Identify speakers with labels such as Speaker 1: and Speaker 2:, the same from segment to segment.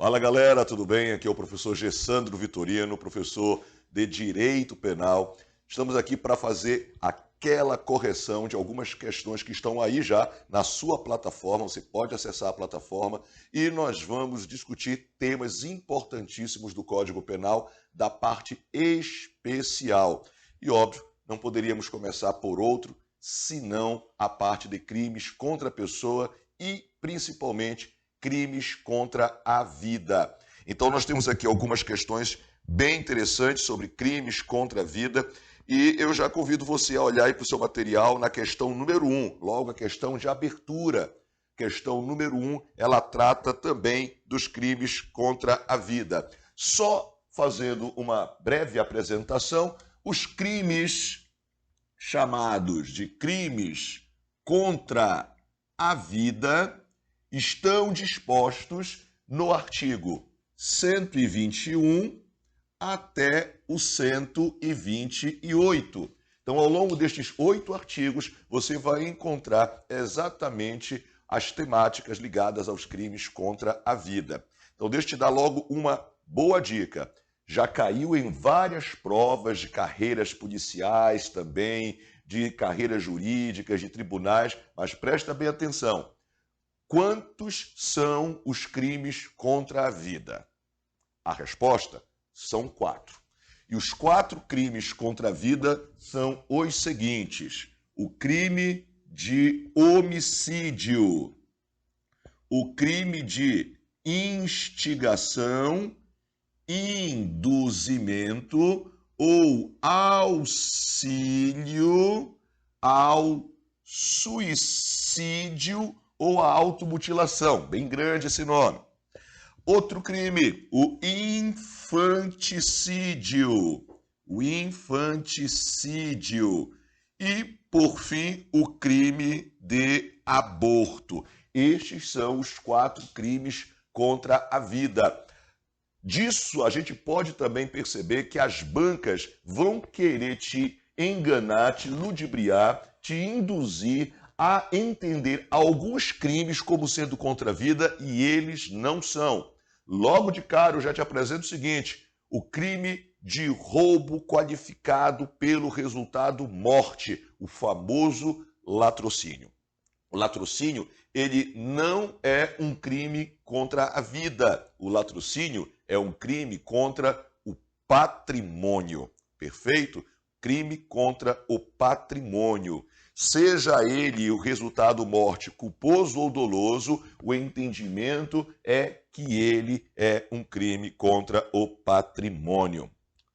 Speaker 1: Fala galera, tudo bem? Aqui é o professor Gessandro Vitorino, professor de Direito Penal. Estamos aqui para fazer aquela correção de algumas questões que estão aí já na sua plataforma. Você pode acessar a plataforma e nós vamos discutir temas importantíssimos do Código Penal da parte especial. E óbvio, não poderíamos começar por outro, senão a parte de crimes contra a pessoa e principalmente crimes contra a vida. Então nós temos aqui algumas questões bem interessantes sobre crimes contra a vida e eu já convido você a olhar aí para o seu material na questão número 1, logo a questão de abertura. Questão número 1, ela trata também dos crimes contra a vida. Só fazendo uma breve apresentação, os crimes chamados de crimes contra a vida estão dispostos no artigo 121 até o 128. Então, ao longo destes 8 artigos, você vai encontrar exatamente as temáticas ligadas aos crimes contra a vida. Então, deixa eu te dar logo uma boa dica. Já caiu em várias provas de carreiras policiais também, de carreiras jurídicas, de tribunais, mas presta bem atenção. Quantos são os crimes contra a vida? A resposta são 4. E os 4 crimes contra a vida são os seguintes: o crime de homicídio, o crime de instigação, induzimento ou auxílio ao suicídio ou a automutilação. Bem grande esse nome. Outro crime, o infanticídio. O infanticídio. E, por fim, o crime de aborto. Estes são os 4 crimes contra a vida. Disso, a gente pode também perceber que as bancas vão querer te enganar, te ludibriar, te induzir a entender alguns crimes como sendo contra a vida e eles não são. Logo de cara, eu já te apresento o seguinte: o crime de roubo qualificado pelo resultado morte, o famoso latrocínio. O latrocínio, ele não é um crime contra a vida. O latrocínio é um crime contra o patrimônio. Perfeito? Crime contra o patrimônio. Seja ele o resultado morte culposo ou doloso, o entendimento é que ele é um crime contra o patrimônio.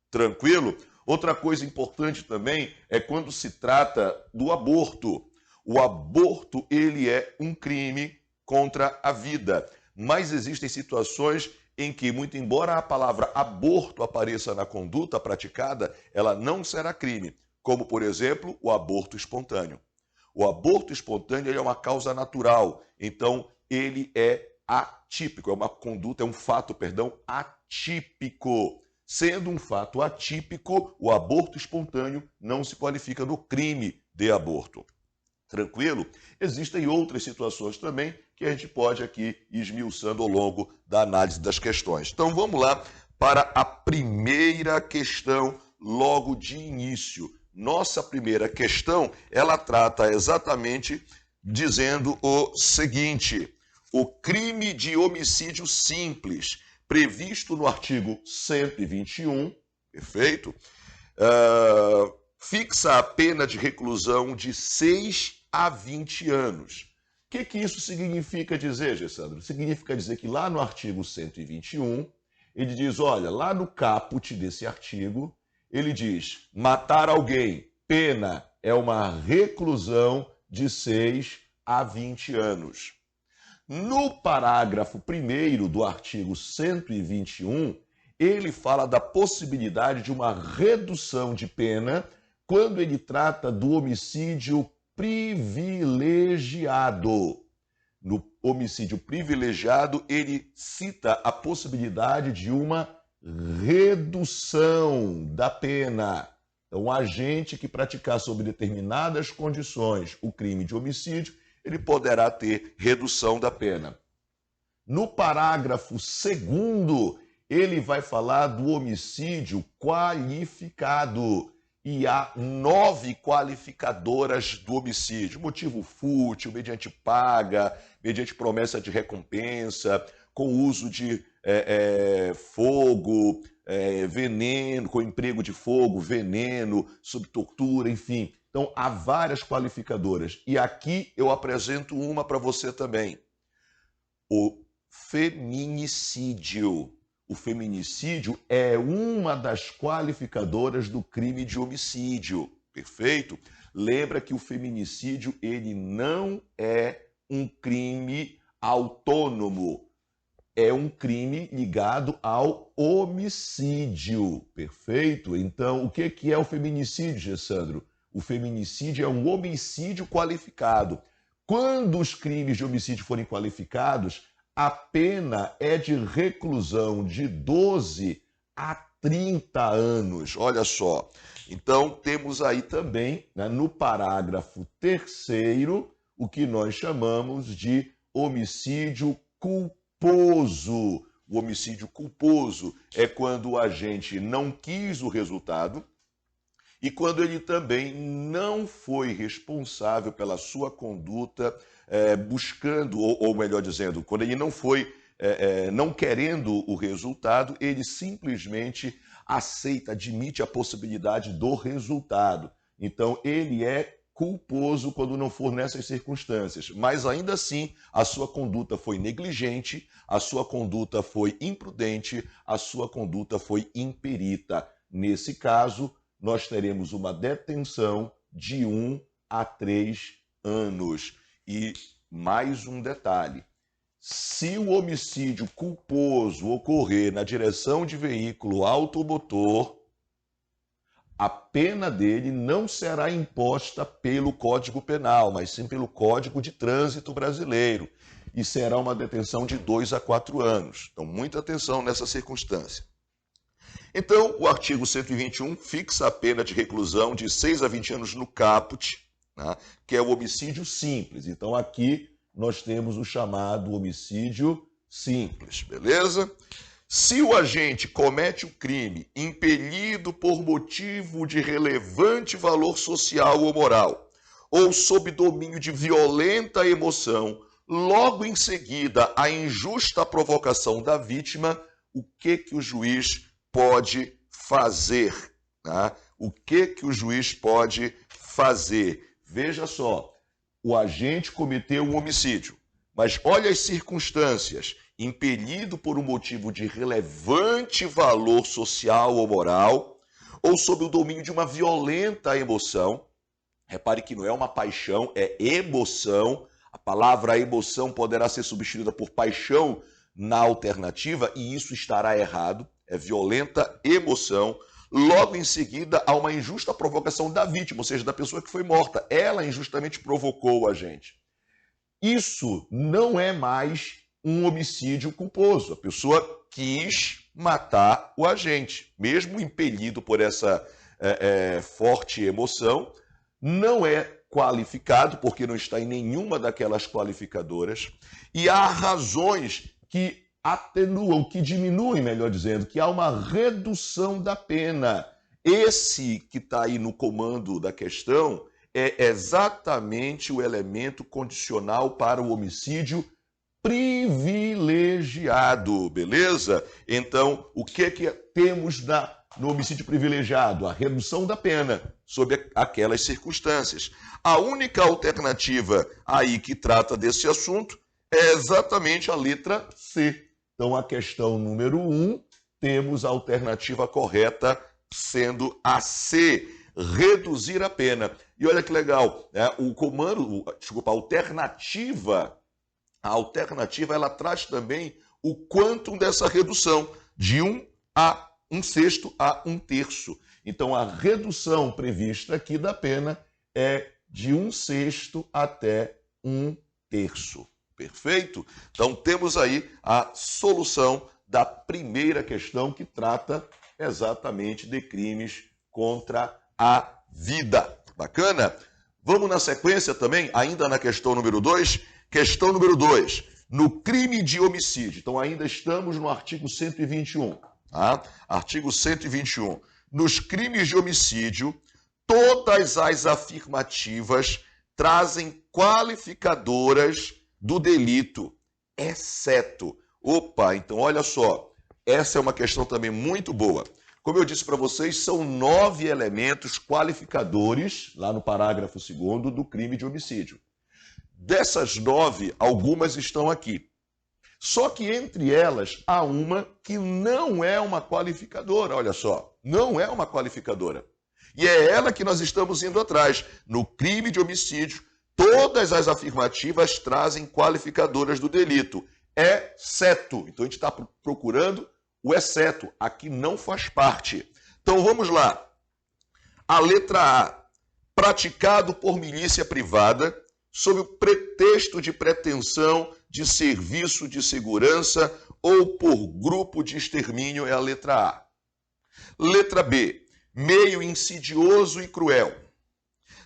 Speaker 1: Tranquilo? Outra coisa importante também é quando se trata do aborto. O aborto, ele é um crime contra a vida, mas existem situações em que, muito embora a palavra aborto apareça na conduta praticada, ela não será crime, como, por exemplo, o aborto espontâneo. O aborto espontâneo ele é uma causa natural, então ele é atípico, é uma conduta, é um fato, atípico. Sendo um fato atípico, o aborto espontâneo não se qualifica no crime de aborto. Tranquilo? Existem outras situações também que a gente pode aqui ir esmiuçando ao longo da análise das questões. Então vamos lá para a primeira questão logo de início. Nossa primeira questão, ela trata exatamente dizendo o seguinte: o crime de homicídio simples, previsto no artigo 121, perfeito? Fixa a pena de reclusão de 6 a 20 anos. O que isso significa dizer, Gessandro? Significa dizer que lá no artigo 121, ele diz, olha, lá no caput desse artigo, ele diz, matar alguém, pena é uma reclusão de 6 a 20 anos. No parágrafo 1º do artigo 121, ele fala da possibilidade de uma redução de pena quando ele trata do homicídio privilegiado. No homicídio privilegiado, ele cita a possibilidade de uma redução da pena. Então, um agente que praticar sob determinadas condições o crime de homicídio, ele poderá ter redução da pena. No parágrafo 2º, ele vai falar do homicídio qualificado. E há 9 qualificadoras do homicídio. Motivo fútil, mediante paga, mediante promessa de recompensa, com uso de fogo, veneno, com emprego de fogo, veneno, sob tortura, enfim. Então, há várias qualificadoras. E aqui eu apresento uma para você também. O feminicídio. O feminicídio é uma das qualificadoras do crime de homicídio, perfeito? Lembra que o feminicídio ele não é um crime autônomo, é um crime ligado ao homicídio, perfeito? Então, o que é o feminicídio, Gessandro? O feminicídio é um homicídio qualificado. Quando os crimes de homicídio forem qualificados, a pena é de reclusão de 12 a 30 anos. Olha só. Então, temos aí também, né, no parágrafo 3º, o que nós chamamos de homicídio culposo. O homicídio culposo é quando o agente não quis o resultado e quando ele também não foi responsável pela sua conduta buscando, ou melhor dizendo, quando ele não foi, não querendo o resultado, ele simplesmente aceita, admite a possibilidade do resultado. Então, ele é culposo quando não for nessas circunstâncias. Mas, ainda assim, a sua conduta foi negligente, a sua conduta foi imprudente, a sua conduta foi imperita. Nesse caso, nós teremos uma detenção de 1 a 3 anos. E mais um detalhe, se o homicídio culposo ocorrer na direção de veículo automotor, a pena dele não será imposta pelo Código Penal, mas sim pelo Código de Trânsito Brasileiro, e será uma detenção de 2 a 4 anos. Então, muita atenção nessa circunstância. Então, o artigo 121 fixa a pena de reclusão de 6 a 20 anos no caput, né, que é o homicídio simples. Então, aqui nós temos o chamado homicídio simples, beleza? Se o agente comete o crime impelido por motivo de relevante valor social ou moral, ou sob domínio de violenta emoção, logo em seguida a injusta provocação da vítima, o que o juiz pode fazer? Né? O que o juiz pode fazer? Veja só, o agente cometeu um homicídio, mas olha as circunstâncias, impelido por um motivo de relevante valor social ou moral, ou sob o domínio de uma violenta emoção. Repare que não é uma paixão, é emoção. A palavra emoção poderá ser substituída por paixão na alternativa, e isso estará errado, é violenta emoção. Logo em seguida, há uma injusta provocação da vítima, ou seja, da pessoa que foi morta. Ela injustamente provocou o agente. Isso não é mais um homicídio culposo. A pessoa quis matar o agente, mesmo impelido por essa forte emoção, não é qualificado, porque não está em nenhuma daquelas qualificadoras, e há razões que atenuam, que diminuem, melhor dizendo, que há uma redução da pena. Esse que está aí no comando da questão é exatamente o elemento condicional para o homicídio privilegiado, beleza? Então, o que temos no homicídio privilegiado? A redução da pena sob aquelas circunstâncias. A única alternativa aí que trata desse assunto é exatamente a letra C. Então, a questão número 1, temos a alternativa correta sendo a C, reduzir a pena. E olha que legal, né? A alternativa ela traz também o quantum dessa redução, de 1/6 a 1/3. Então, a redução prevista aqui da pena é de 1/6 até 1/3. Perfeito? Então, temos aí a solução da primeira questão, que trata exatamente de crimes contra a vida. Bacana? Vamos na sequência também, ainda na questão número 2. Questão número 2. no crime de homicídio, então ainda estamos no artigo 121, tá? Artigo 121. Nos crimes de homicídio, todas as afirmativas trazem qualificadoras do delito, exceto. Opa, então olha só, essa é uma questão também muito boa. Como eu disse para vocês, são 9 elementos qualificadores, lá no parágrafo 2º, do crime de homicídio. Dessas 9, algumas estão aqui. Só que entre elas há uma que não é uma qualificadora, olha só, não é uma qualificadora. E é ela que nós estamos indo atrás. No crime de homicídio, todas as afirmativas trazem qualificadoras do delito, exceto. Então a gente está procurando o exceto, aqui não faz parte. Então vamos lá. A letra A, praticado por milícia privada, sob o pretexto de pretensão de serviço de segurança ou por grupo de extermínio, é a letra A. Letra B, meio insidioso e cruel.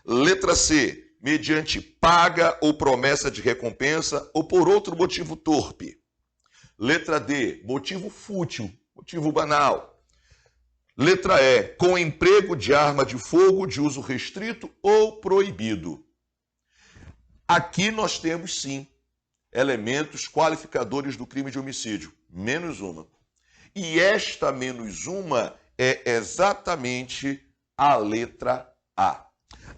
Speaker 1: Letra C, mediante paga ou promessa de recompensa ou por outro motivo torpe. Letra D, motivo fútil, motivo banal. Letra E, com emprego de arma de fogo de uso restrito ou proibido. Aqui nós temos, sim, elementos qualificadores do crime de homicídio, menos uma. E esta menos uma é exatamente a letra A.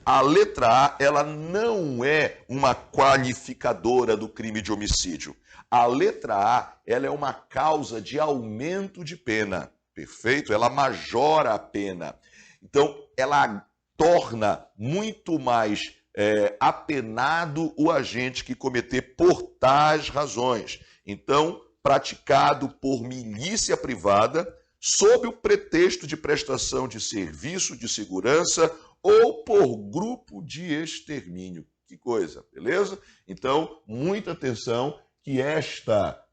Speaker 1: A letra A, ela não é uma qualificadora do crime de homicídio. A letra A, ela é uma causa de aumento de pena, perfeito? Ela majora a pena. Então, ela torna muito mais apenado o agente que cometer por tais razões. Então, praticado por milícia privada, sob o pretexto de prestação de serviço de segurança ou por grupo de extermínio. Que coisa, beleza? Então, muita atenção que esta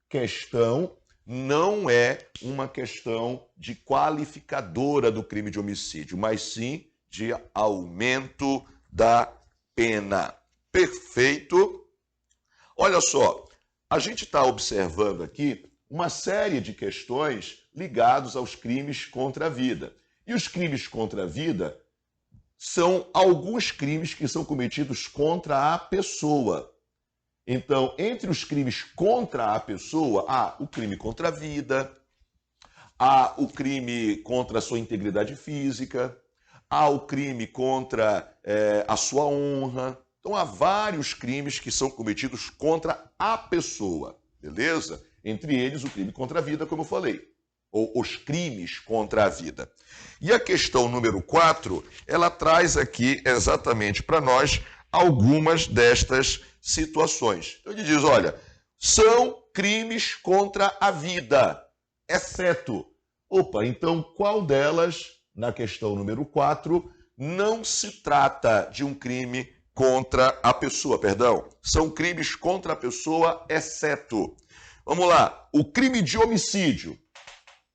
Speaker 1: questão não é uma questão de qualificadora do crime de homicídio, mas sim de aumento da pena. Perfeito? Olha só, a gente está observando aqui uma série de questões ligadas aos crimes contra a vida. E os crimes contra a vida são alguns crimes que são cometidos contra a pessoa. Então, entre os crimes contra a pessoa, há o crime contra a vida, há o crime contra a sua integridade física, há o crime contra a sua honra. Então, há vários crimes que são cometidos contra a pessoa, beleza? Entre eles, o crime contra a vida, como eu falei, ou os crimes contra a vida. E a questão número 4, ela traz aqui exatamente para nós algumas destas situações. Então, ele diz, olha, são crimes contra a vida, exceto. Opa, então qual delas, na questão número 4, não se trata de um crime contra a pessoa, perdão. São crimes contra a pessoa, exceto. Vamos lá, o crime de homicídio.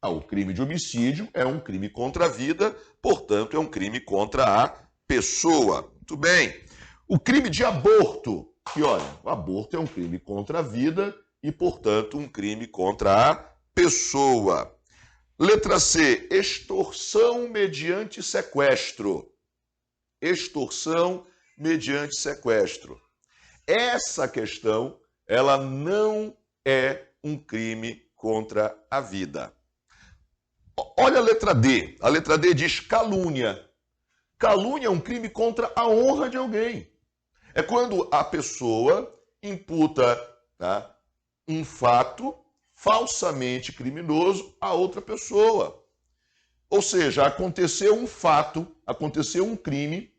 Speaker 1: O crime de homicídio é um crime contra a vida, portanto, é um crime contra a pessoa. Muito bem. O crime de aborto, que olha, o aborto é um crime contra a vida e, portanto, um crime contra a pessoa. Letra C, extorsão mediante sequestro. Extorsão mediante sequestro. Essa questão, ela não é um crime contra a vida. Olha a letra D. A letra D diz calúnia. Calúnia é um crime contra a honra de alguém. É quando a pessoa imputa, tá, um fato falsamente criminoso a outra pessoa. Ou seja, aconteceu um fato, aconteceu um crime,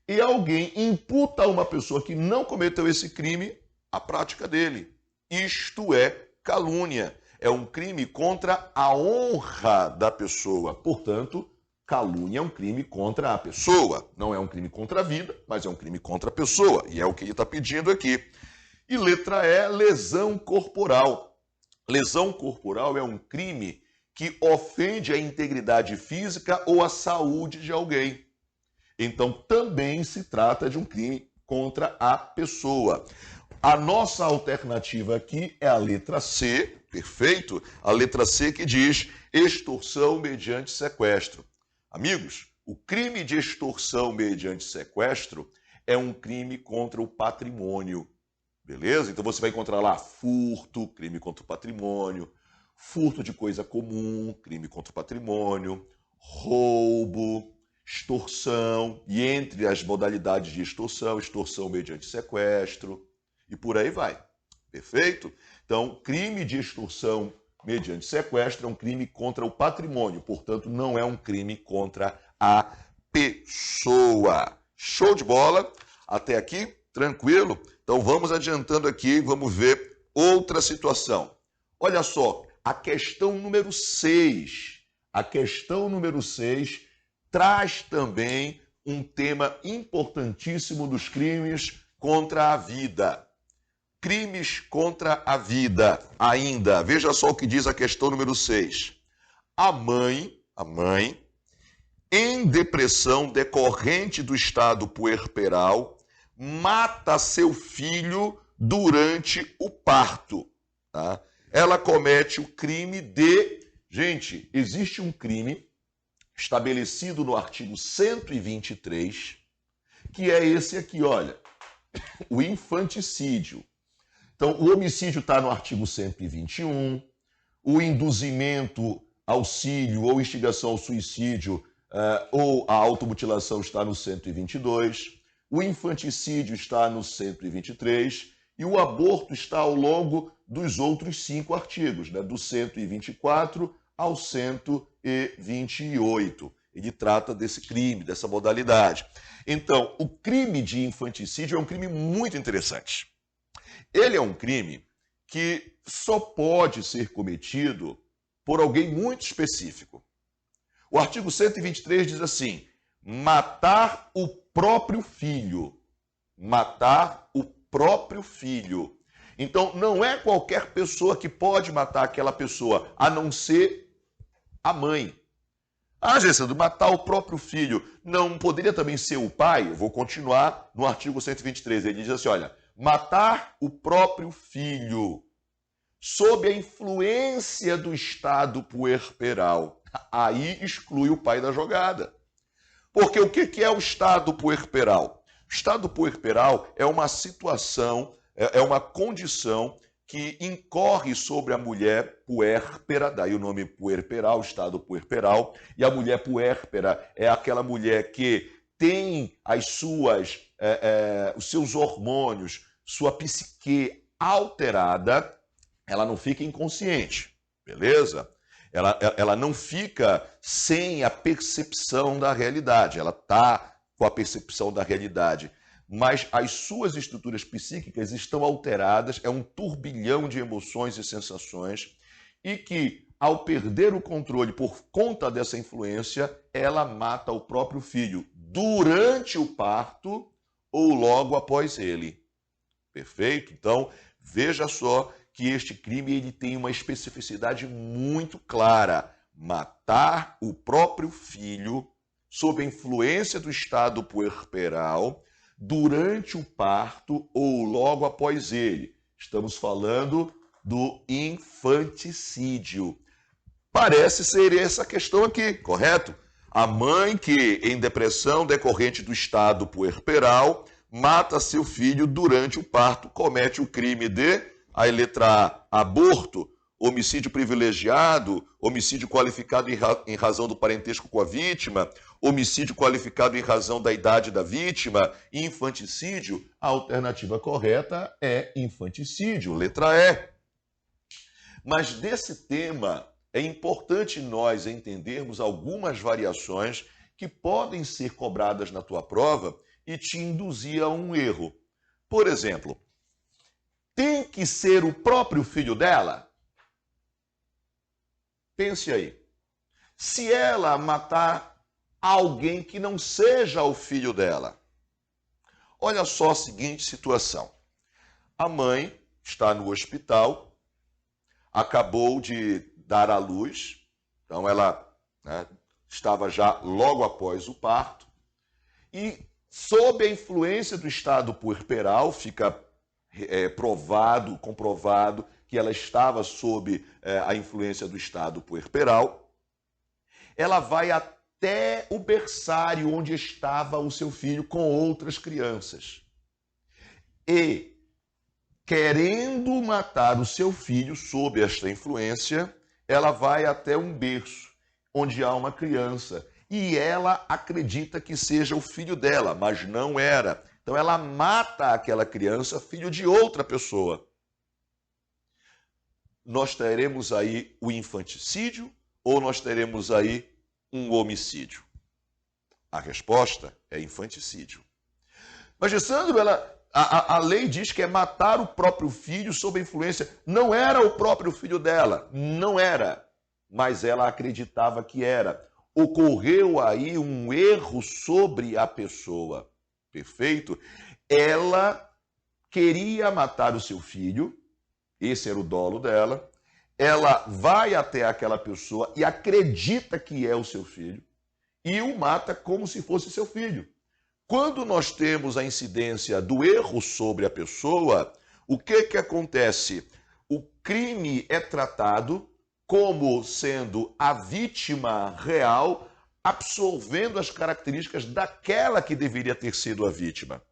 Speaker 1: e alguém imputa a uma pessoa que não cometeu esse crime a prática dele. Isto é calúnia. É um crime contra a honra da pessoa. Portanto, calúnia é um crime contra a pessoa. Não é um crime contra a vida, mas é um crime contra a pessoa. E é o que ele está pedindo aqui. E letra E, lesão corporal. Lesão corporal é um crime que ofende a integridade física ou a saúde de alguém. Então, também se trata de um crime contra a pessoa. A nossa alternativa aqui é a letra C, perfeito? A letra C que diz extorsão mediante sequestro. Amigos, o crime de extorsão mediante sequestro é um crime contra o patrimônio, beleza? Então você vai encontrar lá furto, crime contra o patrimônio, furto de coisa comum, crime contra o patrimônio, roubo, extorsão, e entre as modalidades de extorsão, extorsão mediante sequestro, e por aí vai. Perfeito? Então, crime de extorsão mediante sequestro é um crime contra o patrimônio, portanto, não é um crime contra a pessoa. Show de bola? Até aqui, tranquilo? Então, vamos adiantando aqui, vamos ver outra situação. Olha só, a questão número 6. A questão número 6 traz também um tema importantíssimo dos crimes contra a vida. Crimes contra a vida ainda. Veja só o que diz a questão número 6. A mãe, em depressão decorrente do estado puerperal, mata seu filho durante o parto. Tá? Ela comete o crime de... Gente, existe um crime estabelecido no artigo 123, que é esse aqui, olha, o infanticídio. Então, o homicídio está no artigo 121, o induzimento, auxílio ou instigação ao suicídio ou a automutilação está no 122, o infanticídio está no 123 e o aborto está ao longo dos outros 5 artigos, né, do 124 ao 128. Ele trata desse crime, dessa modalidade. Então, o crime de infanticídio é um crime muito interessante. Ele é um crime que só pode ser cometido por alguém muito específico. O artigo 123 diz assim: matar o próprio filho. Matar o próprio filho. Então, não é qualquer pessoa que pode matar aquela pessoa, a não ser a mãe. Ah, Gessandro, matar o próprio filho não poderia também ser o pai? Eu vou continuar no artigo 123. Ele diz assim, olha, matar o próprio filho sob a influência do estado puerperal. Aí exclui o pai da jogada. Porque o que é o estado puerperal? O estado puerperal é uma situação, é uma condição que incorre sobre a mulher puérpera, daí o nome puerperal, estado puerperal, e a mulher puérpera é aquela mulher que tem os seus hormônios, sua psique alterada, ela não fica inconsciente, beleza? Ela não fica sem a percepção da realidade, ela está com a percepção da realidade, mas as suas estruturas psíquicas estão alteradas, é um turbilhão de emoções e sensações, e que, ao perder o controle por conta dessa influência, ela mata o próprio filho durante o parto ou logo após ele. Perfeito? Então, veja só que este crime ele tem uma especificidade muito clara: matar o próprio filho sob a influência do estado puerperal durante o parto ou logo após ele. Estamos falando do infanticídio. Parece ser essa questão aqui, correto? A mãe que, em depressão decorrente do estado puerperal, mata seu filho durante o parto, comete o crime de, a letra A, aborto, homicídio privilegiado, homicídio qualificado em razão do parentesco com a vítima, homicídio qualificado em razão da idade da vítima, infanticídio. A alternativa correta é infanticídio, letra E. Mas desse tema é importante nós entendermos algumas variações que podem ser cobradas na tua prova e te induzir a um erro. Por exemplo, tem que ser o próprio filho dela? Pense aí. Se ela matar alguém que não seja o filho dela. Olha só a seguinte situação. A mãe está no hospital, acabou de dar à luz, então ela estava já logo após o parto, e Sob a influência do estado puerperal, fica comprovado que ela estava sob a influência do estado puerperal. Ela vai até o berçário onde estava o seu filho com outras crianças. E, querendo matar o seu filho sob esta influência, ela vai até um berço onde há uma criança. E ela acredita que seja o filho dela, mas não era. Então ela mata aquela criança, filho de outra pessoa. Nós teremos aí o infanticídio ou nós teremos aí um homicídio? A resposta é infanticídio. Mas, Sandro, a lei diz que é matar o próprio filho sob a influência. Não era o próprio filho dela, não era, mas ela acreditava que era. Ocorreu aí um erro sobre a pessoa, perfeito? Ela queria matar o seu filho, esse era o dolo dela, ela vai até aquela pessoa e acredita que é o seu filho e o mata como se fosse seu filho. Quando nós temos a incidência do erro sobre a pessoa, o que acontece? O crime é tratado como sendo a vítima real, absorvendo as características daquela que deveria ter sido a vítima.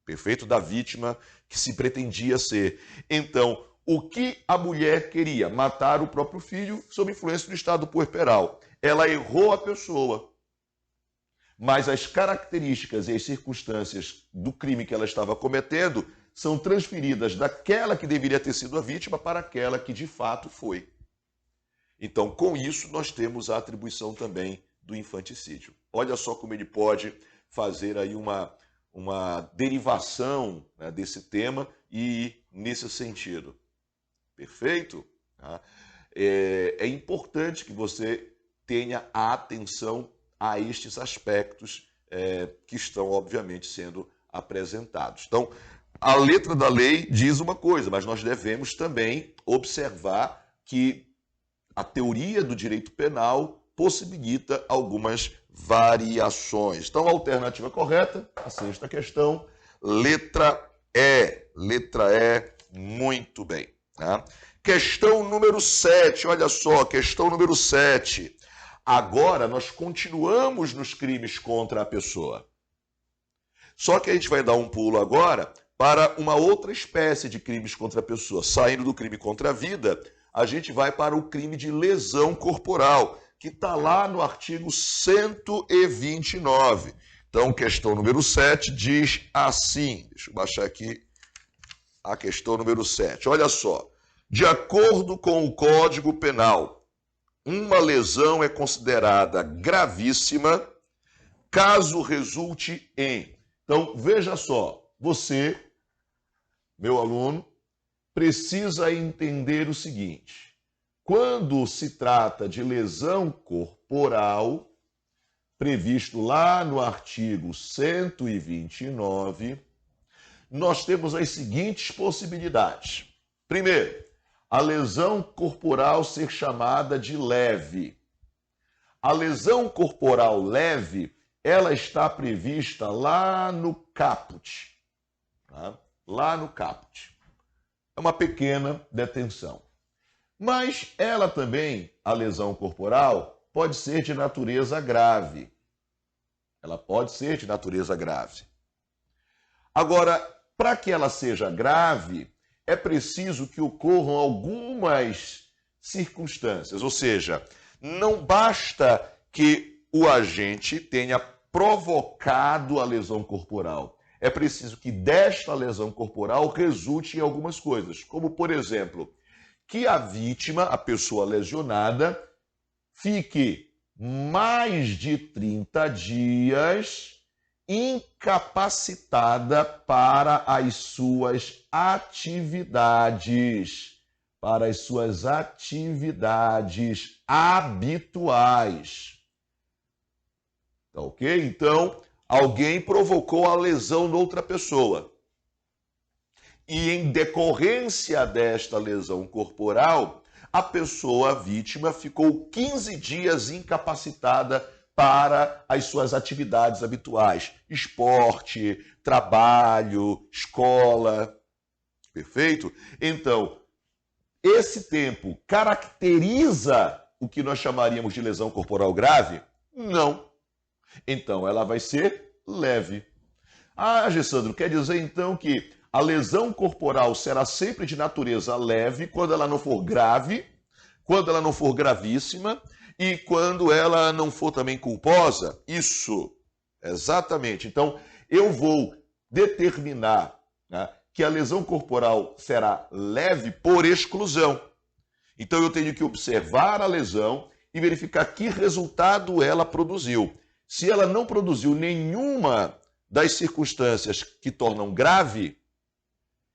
Speaker 1: Perfeito? Da vítima que se pretendia ser. Então, o que a mulher queria? Matar o próprio filho sob influência do estado puerperal. Ela errou a pessoa, mas as características e as circunstâncias do crime que ela estava cometendo são transferidas daquela que deveria ter sido a vítima para aquela que de fato foi. Então, com isso, nós temos a atribuição também do infanticídio. Olha só como ele pode fazer aí uma derivação, né, desse tema e ir nesse sentido. Perfeito? É importante que você tenha a atenção a estes aspectos que estão, obviamente, sendo apresentados. Então, a letra da lei diz uma coisa, mas nós devemos também observar que a teoria do direito penal possibilita algumas variações. Então, a alternativa correta, a sexta questão, letra E. Letra E, muito bem. Tá? Questão número 7, olha só, questão número 7. Agora, nós continuamos nos crimes contra a pessoa. Só que a gente vai dar um pulo agora para uma outra espécie de crimes contra a pessoa. Saindo do crime contra a vida, a gente vai para o crime de lesão corporal, que está lá no artigo 129. Então, questão número 7 diz assim, deixa eu baixar aqui a questão número 7. Olha só, de acordo com o Código Penal, uma lesão é considerada gravíssima caso resulte em... Então, veja só, você, meu aluno, precisa entender o seguinte: quando se trata de lesão corporal, previsto lá no artigo 129, nós temos as seguintes possibilidades. Primeiro, a lesão corporal ser chamada de leve. A lesão corporal leve, ela está prevista lá no caput. Tá? Lá no caput. É uma pequena detenção. Mas ela também, a lesão corporal, pode ser de natureza grave. Ela pode ser de natureza grave. Agora, para que ela seja grave, é preciso que ocorram algumas circunstâncias. Ou seja, não basta que o agente tenha provocado a lesão corporal. É preciso que desta lesão corporal resulte em algumas coisas, como, por exemplo, que a vítima, a pessoa lesionada, fique mais de 30 dias incapacitada para as suas atividades, habituais. Tá ok? Então, alguém provocou a lesão de outra pessoa. E em decorrência desta lesão corporal, a pessoa, a vítima, ficou 15 dias incapacitada para as suas atividades habituais, esporte, trabalho, escola. Perfeito? Então, esse tempo caracteriza o que nós chamaríamos de lesão corporal grave? Não. Então, ela vai ser leve. Ah, Gessandro, quer dizer então que a lesão corporal será sempre de natureza leve quando ela não for grave, quando ela não for gravíssima e quando ela não for também culposa? Isso, exatamente. Então, eu vou determinar, né, que a lesão corporal será leve por exclusão. Então, eu tenho que observar a lesão e verificar que resultado ela produziu. Se ela não produziu nenhuma das circunstâncias que tornam grave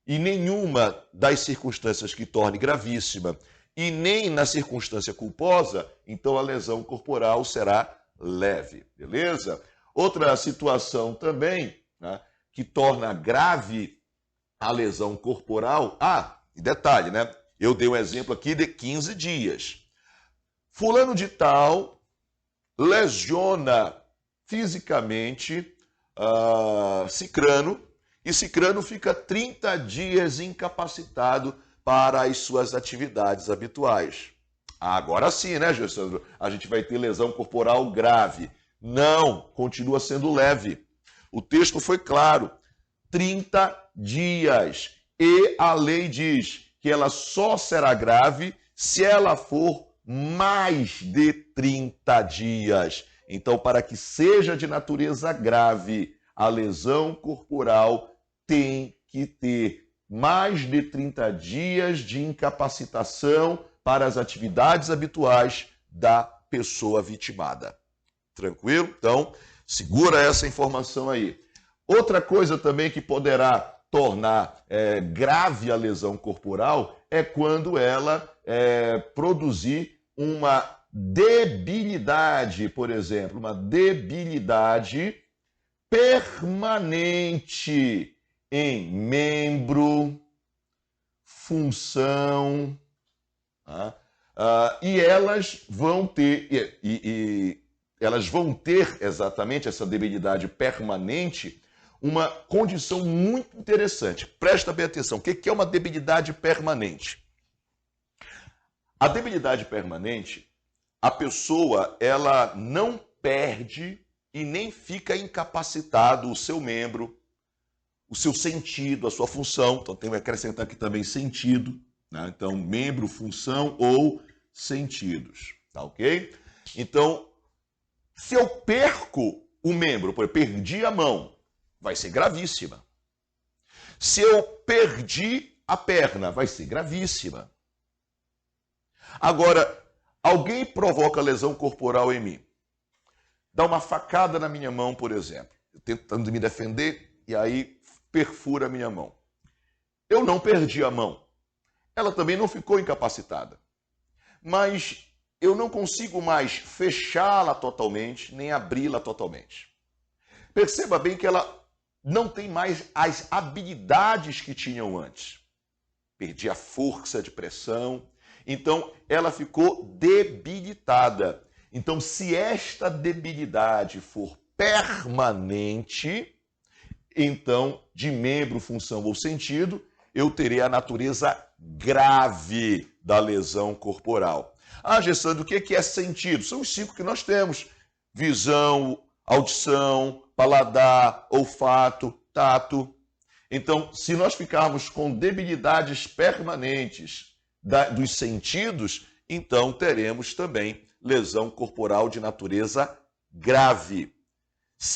Speaker 1: e nenhuma das circunstâncias que torne gravíssima e nem na circunstância culposa, então a lesão corporal será leve, beleza? Outra situação também, né, que torna grave a lesão corporal. Ah, e detalhe, né? Eu dei um exemplo aqui de 15 dias. Fulano de tal lesiona fisicamente Cicrano, e Cicrano fica 30 dias incapacitado para as suas atividades habituais. Agora sim, né, Gessandro? A gente vai ter lesão corporal grave. Não, continua sendo leve. O texto foi claro. 30 dias. E a lei diz que ela só será grave se ela for mais de 30 dias. Então, para que seja de natureza grave, a lesão corporal tem que ter mais de 30 dias de incapacitação para as atividades habituais da pessoa vitimada. Tranquilo? Então, segura essa informação aí. Outra coisa também que poderá tornar grave a lesão corporal é quando ela produzir uma debilidade, por exemplo, uma debilidade permanente em membro, função, e elas vão ter elas vão ter exatamente essa debilidade permanente, uma condição muito interessante. Presta bem atenção. O que é uma debilidade permanente? A debilidade permanente, a pessoa ela não perde e nem fica incapacitado o seu membro, o seu sentido, a sua função. Então tem que acrescentar aqui também sentido, né? Então membro, função ou sentidos, tá ok? Então, se eu perco o membro, por exemplo, perdi a mão, vai ser gravíssima. Se eu perdi a perna, vai ser gravíssima. Agora, alguém provoca lesão corporal em mim. Dá uma facada na minha mão, por exemplo. Eu tentando me defender e aí perfura a minha mão. Eu não perdi a mão. Ela também não ficou incapacitada. Mas eu não consigo mais fechá-la totalmente, nem abri-la totalmente. Perceba bem que ela não tem mais as habilidades que tinham antes. Perdi a força de pressão. Então, ela ficou debilitada. Então, se esta debilidade for permanente, então, de membro, função ou sentido, eu terei a natureza grave da lesão corporal. Ah, Gessandro, o que é sentido? São os 5 que nós temos. Visão, audição, paladar, olfato, tato. Então, se nós ficarmos com debilidades permanentes dos sentidos, então teremos também lesão corporal de natureza grave.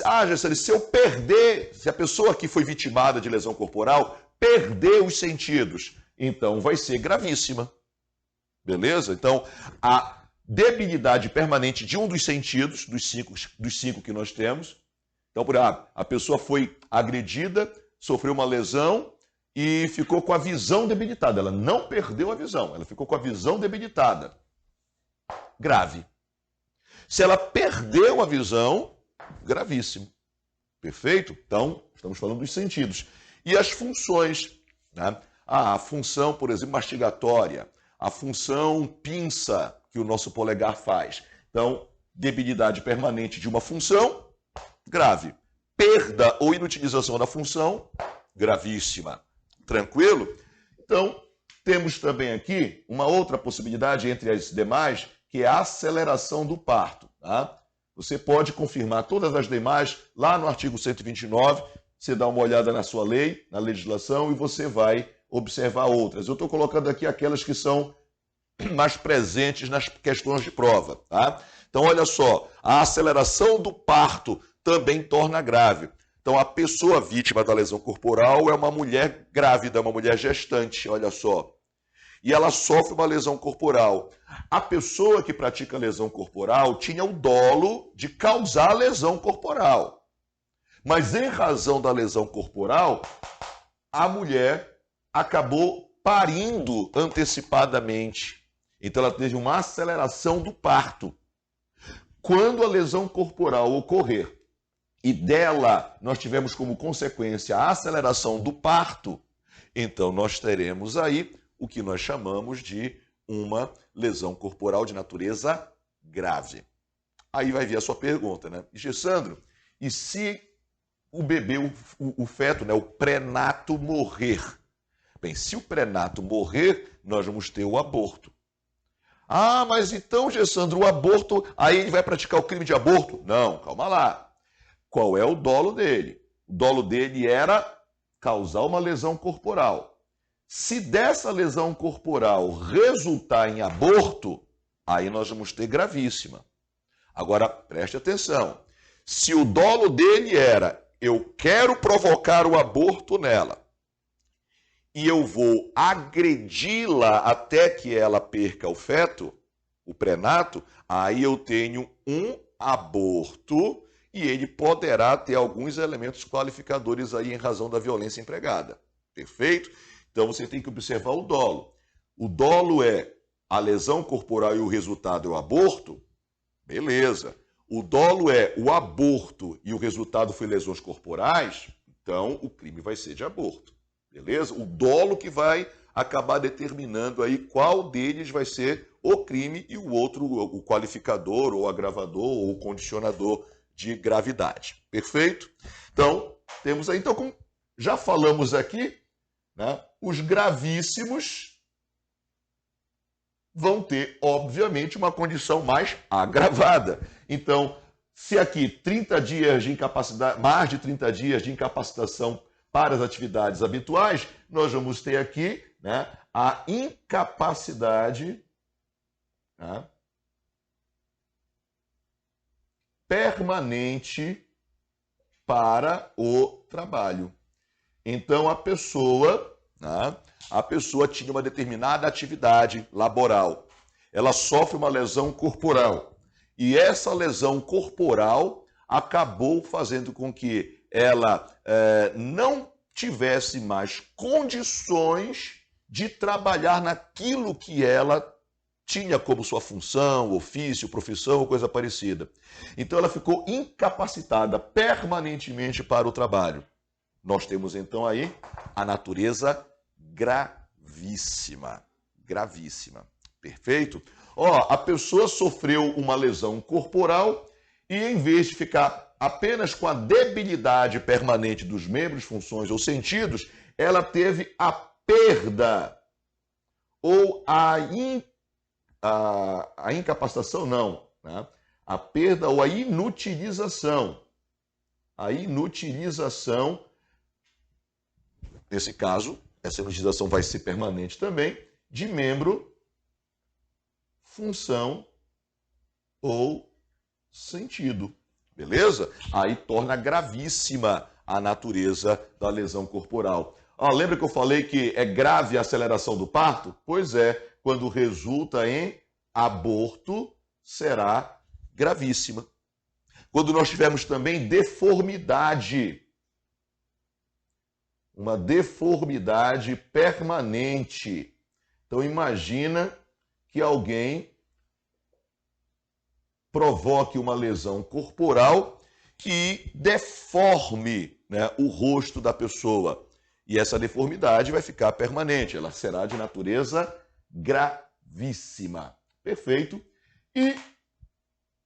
Speaker 1: Ah, Gessandro, se eu perder, se a pessoa que foi vitimada de lesão corporal perder os sentidos, então vai ser gravíssima. Beleza? Então, a debilidade permanente de um dos sentidos, dos cinco que nós temos. Então, por exemplo, a pessoa foi agredida, sofreu uma lesão e ficou com a visão debilitada. Ela não perdeu a visão, ela ficou com a visão debilitada. Grave. Se ela perdeu a visão, gravíssimo. Perfeito? Então, estamos falando dos sentidos. E as funções, né? A função, por exemplo, mastigatória, a função pinça que o nosso polegar faz. Então, debilidade permanente de uma função, grave. Perda ou inutilização da função, gravíssima. Tranquilo? Então, temos também aqui uma outra possibilidade entre as demais, que é a aceleração do parto. Tá? Você pode confirmar todas as demais lá no artigo 129, você dá uma olhada na sua lei, na legislação, e você vai observar outras. Eu estou colocando aqui aquelas que são mais presentes nas questões de prova. Tá? Então, olha só, a aceleração do parto também torna grave. Então, a pessoa vítima da lesão corporal é uma mulher grávida, uma mulher gestante, olha só. E ela sofre uma lesão corporal. A pessoa que pratica lesão corporal tinha o dolo de causar lesão corporal. Mas, em razão da lesão corporal, a mulher acabou parindo antecipadamente. Então, ela teve uma aceleração do parto. Quando a lesão corporal ocorrer e dela nós tivemos como consequência a aceleração do parto, então nós teremos aí o que nós chamamos de uma lesão corporal de natureza grave. Aí vai vir a sua pergunta, né? Gessandro, e se o bebê, o feto, né, o pré-nato morrer? Bem, se o pré-nato morrer, nós vamos ter o aborto. Ah, mas então, Gessandro, o aborto, aí ele vai praticar o crime de aborto? Não, calma lá. Qual é o dolo dele? O dolo dele era causar uma lesão corporal. Se dessa lesão corporal resultar em aborto, aí nós vamos ter gravíssima. Agora, preste atenção. Se o dolo dele era, eu quero provocar o aborto nela, e eu vou agredi-la até que ela perca o feto, o pré-nato, aí eu tenho um aborto e ele poderá ter alguns elementos qualificadores aí em razão da violência empregada. Perfeito? Então você tem que observar o dolo. O dolo é a lesão corporal e o resultado é o aborto? Beleza. O dolo é o aborto e o resultado foi lesões corporais? Então o crime vai ser de aborto. Beleza? O dolo que vai acabar determinando aí qual deles vai ser o crime e o outro, o qualificador, ou agravador, ou condicionador de gravidade. Perfeito? Então, temos aí, então, como já falamos aqui, né, os gravíssimos vão ter, obviamente, uma condição mais agravada. Então, se aqui 30 dias de incapacidade, mais de 30 dias de incapacitação para as atividades habituais, nós vamos ter aqui, né, a incapacidade, né, permanente para o trabalho. Então, a pessoa tinha uma determinada atividade laboral. Ela sofre uma lesão corporal. E essa lesão corporal acabou fazendo com que ela não tivesse mais condições de trabalhar naquilo que ela tinha como sua função, ofício, profissão ou coisa parecida. Então ela ficou incapacitada permanentemente para o trabalho. Nós temos então aí a natureza gravíssima. Gravíssima. Perfeito? A pessoa sofreu uma lesão corporal e em vez de ficar apenas com a debilidade permanente dos membros, funções ou sentidos, ela teve a perda ou a incapacitação, não, né? A perda ou a inutilização. A inutilização, nesse caso, essa inutilização vai ser permanente também, de membro, função ou sentido. Beleza? Aí torna gravíssima a natureza da lesão corporal. Lembra que eu falei que é grave a aceleração do parto? Pois é, quando resulta em aborto, será gravíssima. Quando nós tivermos também deformidade, uma deformidade permanente. Então imagina que alguém provoque uma lesão corporal que deforme, né, o rosto da pessoa. E essa deformidade vai ficar permanente, ela será de natureza gravíssima. Perfeito? E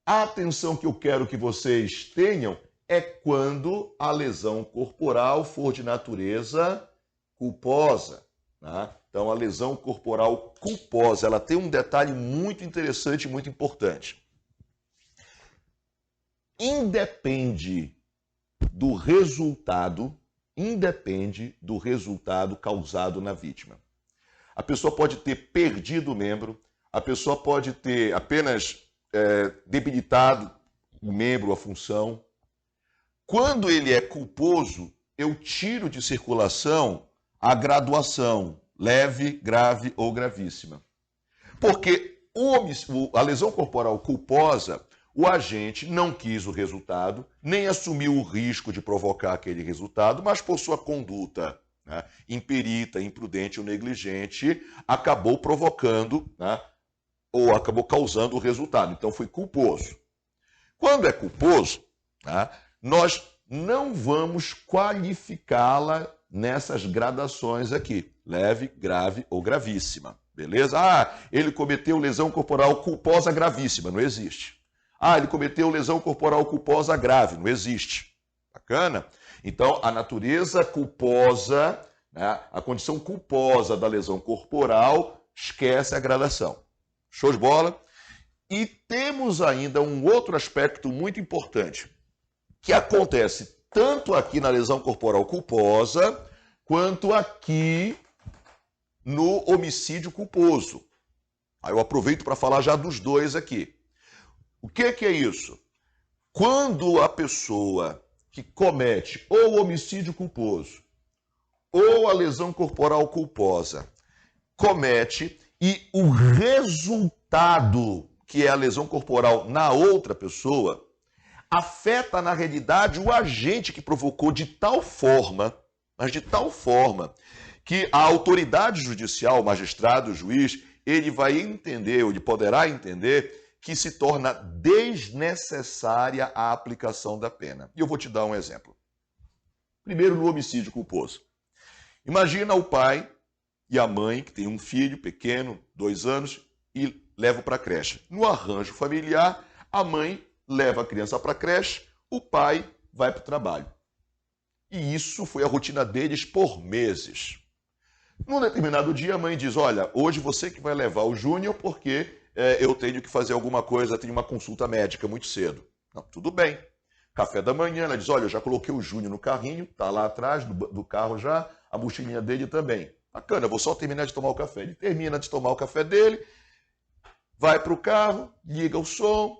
Speaker 1: A atenção que eu quero que vocês tenham é quando a lesão corporal for de natureza culposa. Tá? Então, a lesão corporal culposa, ela tem um detalhe muito interessante e muito importante. Independe do resultado causado na vítima. A pessoa pode ter perdido o membro, a pessoa pode ter apenas debilitado o membro, a função. Quando ele é culposo, eu tiro de circulação a graduação, leve, grave ou gravíssima. Porque a lesão corporal culposa, o agente não quis o resultado, nem assumiu o risco de provocar aquele resultado, mas por sua conduta, né, imperita, imprudente ou negligente, acabou provocando, né, ou acabou causando o resultado. Então foi culposo. Quando é culposo, né, nós não vamos qualificá-la nessas gradações aqui, leve, grave ou gravíssima, beleza? Ah, ele cometeu lesão corporal culposa gravíssima, não existe. Ah, ele cometeu lesão corporal culposa grave, não existe. Bacana? Então, a natureza culposa, né, a condição culposa da lesão corporal, esquece a gradação. Show de bola? E temos ainda um outro aspecto muito importante, que acontece tanto aqui na lesão corporal culposa, quanto aqui no homicídio culposo. Aí eu aproveito para falar já dos dois aqui. O que é isso? Quando a pessoa que comete ou o homicídio culposo ou a lesão corporal culposa comete e o resultado, que é a lesão corporal na outra pessoa, afeta na realidade o agente que provocou de tal forma, mas de tal forma, que a autoridade judicial, o magistrado, o juiz, ele vai entender, ou ele poderá entender, que se torna desnecessária a aplicação da pena. E eu vou te dar um exemplo. Primeiro, no homicídio culposo. Imagina o pai e a mãe, que tem um filho pequeno, 2 anos, e levam para a creche. No arranjo familiar, a mãe leva a criança para a creche, o pai vai para o trabalho. E isso foi a rotina deles por meses. Num determinado dia, a mãe diz, olha, hoje você que vai levar o Júnior porque eu tenho que fazer alguma coisa, tenho uma consulta médica muito cedo. Não, tudo bem. Café da manhã, ela diz, olha, eu já coloquei o Júnior no carrinho, está lá atrás do carro já, a mochilinha dele também. Bacana, eu vou só terminar de tomar o café. Ele termina de tomar o café dele, vai para o carro, liga o som,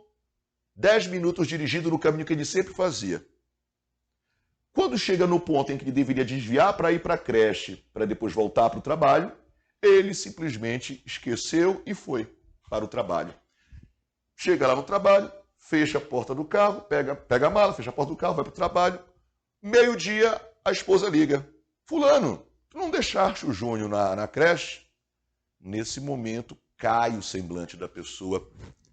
Speaker 1: 10 minutos dirigindo no caminho que ele sempre fazia. Quando chega no ponto em que ele deveria desviar para ir para a creche, para depois voltar para o trabalho, ele simplesmente esqueceu e foi para o trabalho. Chega lá no trabalho, fecha a porta do carro, pega a mala, fecha a porta do carro, vai para o trabalho. Meio-dia, a esposa liga. Fulano, tu não deixaste o Júnior na creche? Nesse momento, cai o semblante da pessoa,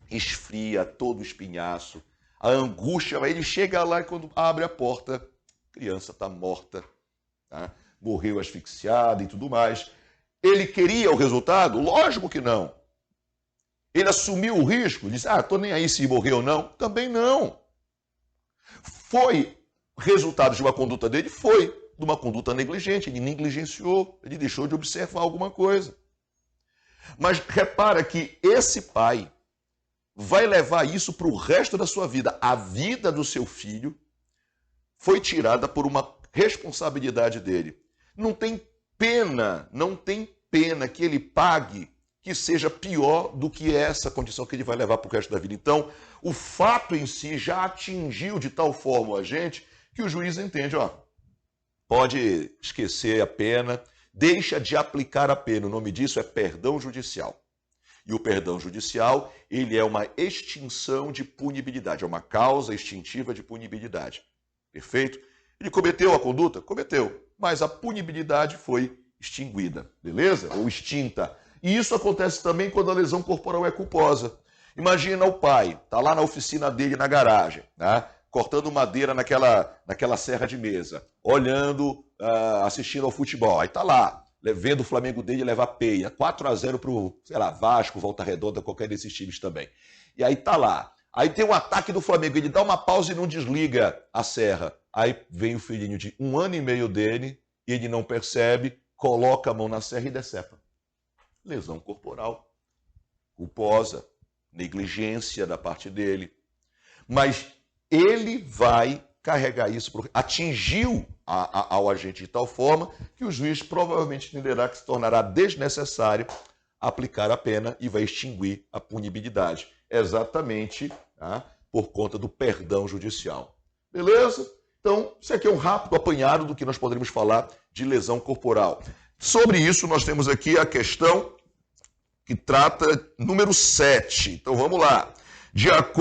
Speaker 1: esfria todo o espinhaço, a angústia, ele chega lá e quando abre a porta, a criança está morta, tá? Morreu asfixiada e tudo mais. Ele queria o resultado? Lógico que não. Ele assumiu o risco, disse, estou nem aí se morreu ou não? Também não. Foi resultado de uma conduta dele? Foi de uma conduta negligente, ele negligenciou, ele deixou de observar alguma coisa. Mas repara que esse pai vai levar isso para o resto da sua vida. A vida do seu filho foi tirada por uma responsabilidade dele. Não tem pena que ele pague que seja pior do que essa condição que ele vai levar para o resto da vida. Então, o fato em si já atingiu de tal forma a gente que o juiz entende, pode esquecer a pena, deixa de aplicar a pena. O nome disso é perdão judicial. E o perdão judicial, ele é uma extinção de punibilidade, é uma causa extintiva de punibilidade. Perfeito? Ele cometeu a conduta? Cometeu. Mas a punibilidade foi extinguida, beleza? Ou extinta. E isso acontece também quando a lesão corporal é culposa. Imagina o pai, está lá na oficina dele, na garagem, né? Cortando madeira naquela serra de mesa, olhando, assistindo ao futebol. Aí está lá, vendo o Flamengo dele levar peia, 4-0 para o, Vasco, Volta Redonda, qualquer desses times também. E aí está lá, Aí tem um ataque do Flamengo, ele dá uma pausa e não desliga a serra. Aí vem o filhinho de 1 ano e meio dele, ele não percebe, coloca a mão na serra e decepa. Lesão corporal, culposa, negligência da parte dele. Mas ele vai carregar isso, atingiu ao agente de tal forma que o juiz provavelmente entenderá que se tornará desnecessário aplicar a pena e vai extinguir a punibilidade. Exatamente, tá? Por conta do perdão judicial. Beleza? Então, isso aqui é um rápido apanhado do que nós poderíamos falar de lesão corporal. Sobre isso, nós temos aqui a questão que trata número 7. Então, vamos lá. De acordo